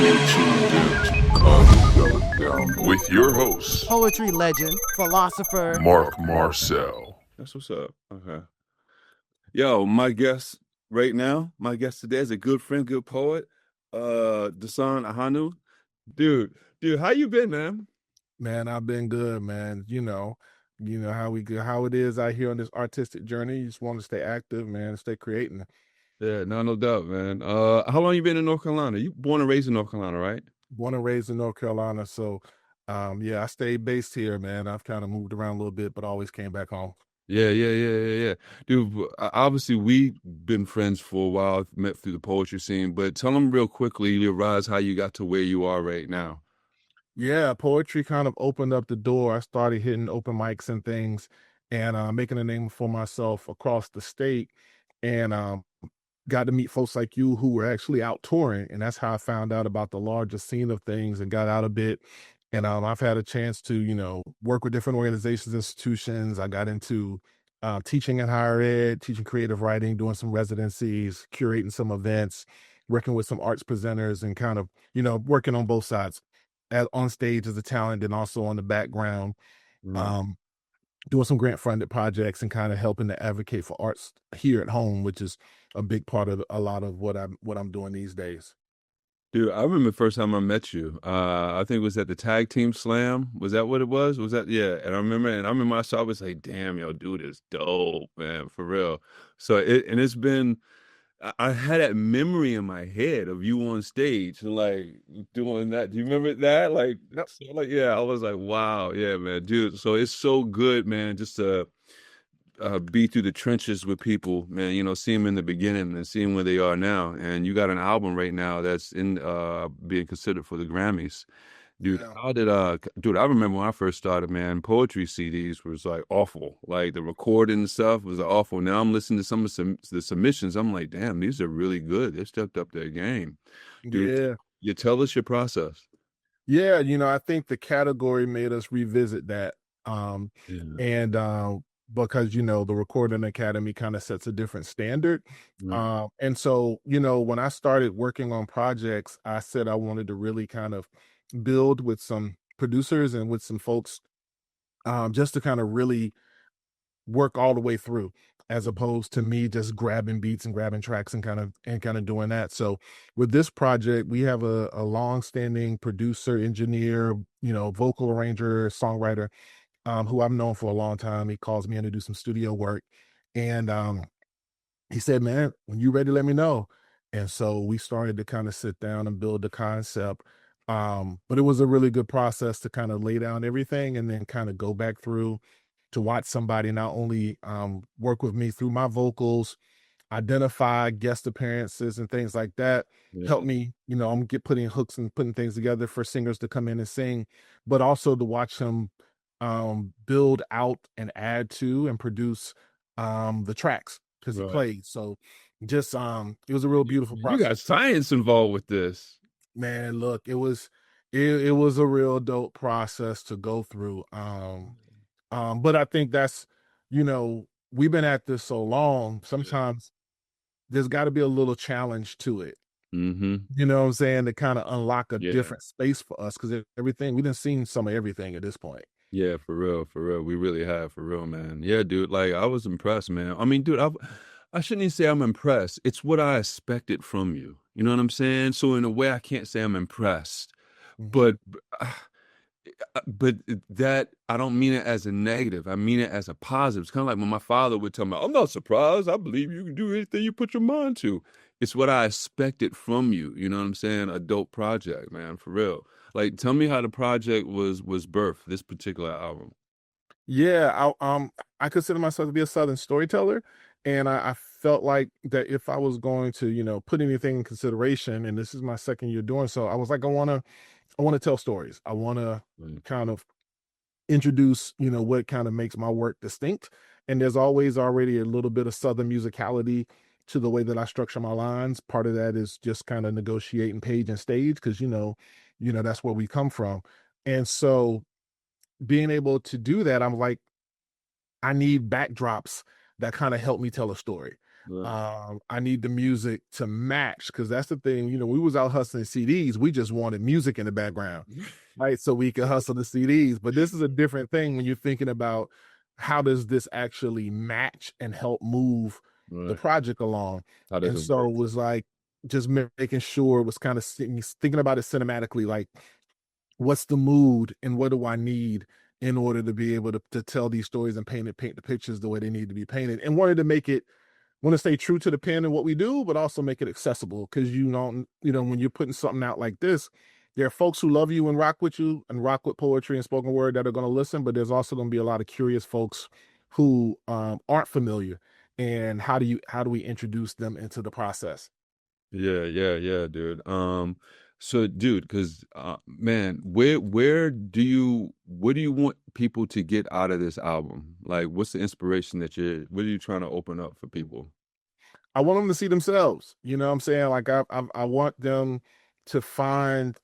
You're tuned in to Cosmidelic with your host, Poetry legend, philosopher, Mark Marcel. That's what's up. Okay. Yo, my guest right now, my guest today is a good friend, good poet, Dasan Ahanu. Dude, how you been, man? Man, I've been good, man. You know how it is out here on this artistic journey. You just want to stay active, man, stay creating. Yeah, no doubt, man. How long you been in North Carolina? You born and raised in North Carolina, right? Born and raised in North Carolina, so yeah, I stayed based here, man. I've kind of moved around a little bit, but always came back home. Yeah. Dude, obviously we've been friends for a while, met through the poetry scene, but tell them real quickly your rise, how you got to where you are right now. Yeah, poetry kind of opened up the door. I started hitting open mics and things, and making a name for myself across the state, and got to meet folks like you who were actually out touring, and that's how I found out about the larger scene of things and got out a bit. And I've had a chance to, work with different organizations, institutions. I got into teaching in higher ed, teaching creative writing, doing some residencies, curating some events, working with some arts presenters, and kind of, working on both sides, on stage as a talent and also on the background. Right. Um, Doing some grant funded projects and kind of helping to advocate for arts here at home, which is a big part of a lot of what I'm doing these days. Dude, I remember the first time I met you. I think it was at the Tag Team Slam. Was that what it was? Was that yeah? And I remember I saw I was like, damn, yo, dude is dope, man, for real. So it's been I had that memory in my head of you on stage and like doing that. Do you remember that? Like, Yep. so like yeah, I was like, wow, yeah, man, dude. So it's so good, man, just to be through the trenches with people, man, see them in the beginning and see them where they are now. And you got an album right now that's in being considered for the Grammys. Dude, Yeah. dude, I remember when I first started, man, poetry CDs was like awful. Like the recording and stuff was awful. Now I'm listening to some of the submissions. I'm like, damn, these are really good. They stepped up their game. Dude, Yeah. you tell us your process. Yeah. I think the category made us revisit that. Yeah. And because, the Recording Academy kind of sets a different standard. Right. And so, when I started working on projects, I said I wanted to really kind of build with some producers and with some folks, just to kind of really work all the way through, as opposed to me just grabbing beats and grabbing tracks and kind of doing that. So with this project, we have a long-standing producer, engineer, vocal arranger, songwriter, who I've known for a long time. He calls me in to do some studio work. And he said, man, when you're ready, let me know. And so we started to kind of sit down and build the concept. But it was a really good process to kind of lay down everything and then kind of go back through to watch somebody not only work with me through my vocals, identify guest appearances and things like that, help Yeah. me, I'm putting hooks and putting things together for singers to come in and sing, but also to watch him build out and add to and produce the tracks because he Right. played. So just it was a real beautiful You process. got science involved with this. Man, look, it was a real dope process to go through. But I think that's, we've been at this so long, sometimes there's got to be a little challenge to it. Mm-hmm. You know what I'm saying? To kind of unlock a Yeah. different space for us because everything, we done seen some of everything at this point. Yeah, for real, for real. We really have, for real, man. Yeah, dude. Like I was impressed, man. I mean, dude, I shouldn't even say I'm impressed. It's what I expected from you. You know what I'm saying? So in a way, I can't say I'm impressed, Mhm. but but that I don't mean it as a negative. I mean it as a positive. It's kind of like when my father would tell me, "I'm not surprised. I believe you can do anything you put your mind to." It's what I expected from you. You know what I'm saying? A dope project, man, for real. Like, tell me how the project was birthed. This particular album. Yeah, I consider myself to be a Southern storyteller, and I felt like that if I was going to, put anything in consideration, and this is my second year doing so, I was like, I want to tell stories. I want to Right. kind of introduce, what kind of makes my work distinct. And there's always already a little bit of Southern musicality to the way that I structure my lines. Part of that is just kind of negotiating page and stage because that's where we come from. And so being able to do that, I'm like, I need backdrops that kind of help me tell a story. Right. I need the music to match because that's the thing. We was out hustling CDs. We just wanted music in the background, right? So we could hustle the CDs. But this is a different thing when you're thinking about how does this actually match and help move the Right. project along. How does And it so work? it was like just making sure it was kind of thinking about it cinematically, like what's the mood and what do I need in order to be able to tell these stories and paint the pictures the way they need to be painted, and wanted to make it want to stay true to the pen and what we do, but also make it accessible because when you're putting something out like this, there are folks who love you and rock with you and rock with poetry and spoken word that are going to listen, but there's also going to be a lot of curious folks who aren't familiar. And how do we introduce them into the process? Yeah, yeah, yeah, dude. So dude, because man, what do you want people to get out of this album? Like, what's the inspiration what are you trying to open up for people? I want them to see themselves. You know what I'm saying? Like I want them to find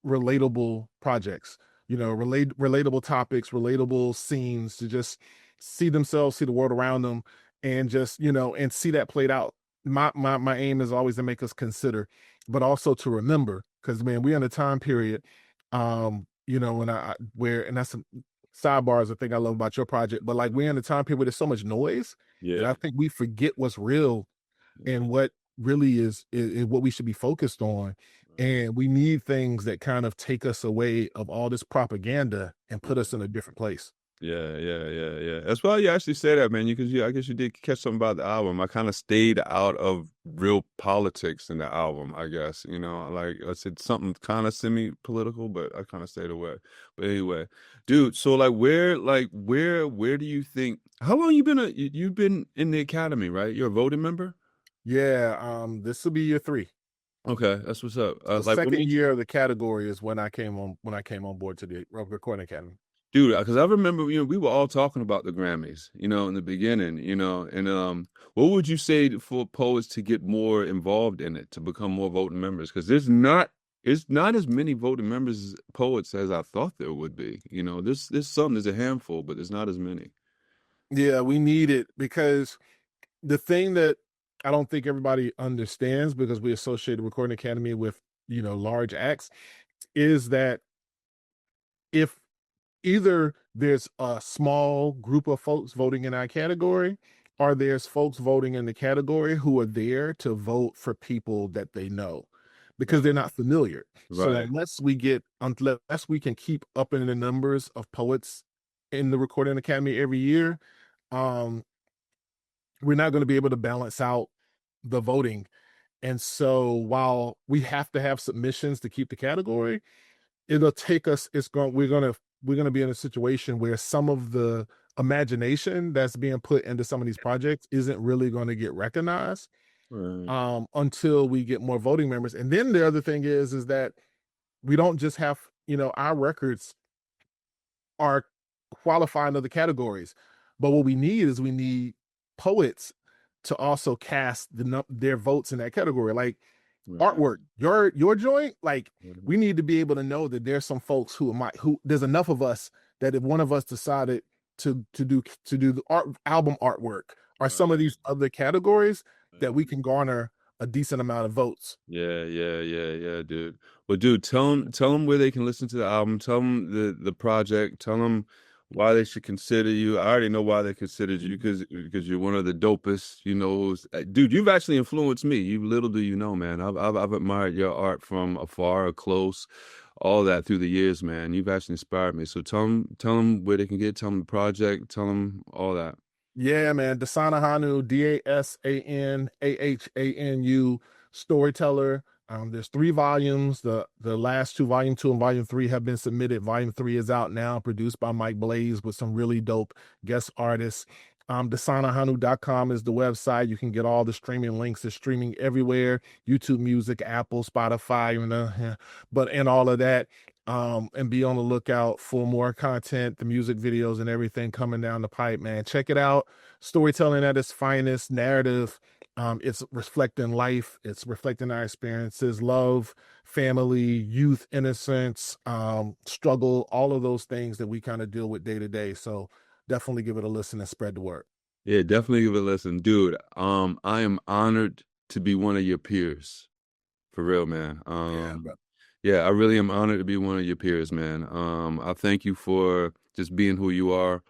relatable projects, relatable topics, relatable scenes, to just see themselves, see the world around them, and just, and see that played out. My aim is always to make us consider, but also to remember, because man, we're in a time period, when where, and that's some sidebars, I think I love about your project, but like we're in a time period where there's so much noise that Yeah. I think we forget what's real and what really is what we should be focused on. And we need things that kind of take us away of all this propaganda and put us in a different place. Yeah, yeah, yeah, yeah. That's why you actually say that, man. Because I guess you did catch something about the album. I kind of stayed out of real politics in the album. I guess like I said, something kind of semi-political, but I kind of stayed away. But anyway, dude. So where do you think? How long you've been in the academy, right? You're a voting member. Yeah, this will be year 3. Okay, that's what's up. So Like, what second made you? year of the category is when I came on board to the Recording Academy. Dude, because I remember, we were all talking about the Grammys, in the beginning, and what would you say for poets to get more involved in it, to become more voting members? Because it's not as many voting members poets as I thought there would be. There's a handful, but there's not as many. Yeah, we need it because the thing that I don't think everybody understands, because we associate the Recording Academy with, large acts, is that if either there's a small group of folks voting in our category, or there's folks voting in the category who are there to vote for people that they know because they're not familiar. So Right. unless we can keep up in the numbers of poets in the Recording Academy every year, um, we're not going to be able to balance out the voting. And so while we have to have submissions to keep the category, it'll take us we're going to be in a situation where some of the imagination that's being put into some of these projects isn't really going to get recognized Right. until we get more voting members. And then the other thing is that we don't just have, our records are qualifying other categories, but what we need poets to also cast their votes in that category. Like Right. artwork, your joint, like Right. we need to be able to know that there's some folks who there's enough of us that if one of us decided to do the album artwork or some of Right. these other categories, that Right. we can garner a decent amount of votes. Yeah, yeah, yeah, yeah, dude. Well, dude, tell them where they can listen to the album. Tell them the project. Tell them why they should consider you. I already know why they considered you because you're one of the dopest. Dude, you've actually influenced me. You little do you know, man. I've admired your art from afar or close, all that through the years, man. You've actually inspired me. So tell them where they can get. Tell them the project. Tell them all that. Yeah, man. Dasan Ahanu, DasanAhanu, storyteller. There's 3 volumes. The last 2, volume 2 and volume 3, have been submitted. Volume 3 is out now, produced by Mike Blaze with some really dope guest artists. DasanAhanu.com is the website. You can get all the streaming links. It's streaming everywhere: YouTube Music, Apple, Spotify, and all of that. And be on the lookout for more content, the music videos and everything coming down the pipe, man. Check it out. Storytelling at its finest, narrative. It's reflecting life. It's reflecting our experiences, love, family, youth, innocence, struggle, all of those things that we kind of deal with day to day. So definitely give it a listen and spread the word. Yeah, definitely give it a listen, dude. I am honored to be one of your peers, for real, man. Yeah, bro. Yeah, I really am honored to be one of your peers, man. I thank you for just being who you are.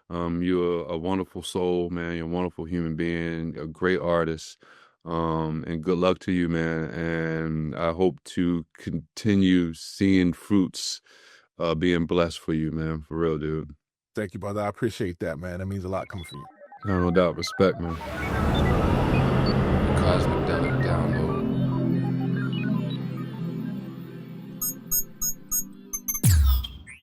You're a wonderful soul, man. You're a wonderful human being, a great artist. And good luck to you, man. And I hope to continue seeing fruits, being blessed for you, man. For real, dude. Thank you, brother. I appreciate that, man. That means a lot coming from you. No doubt. Respect, man. Cosmidelic.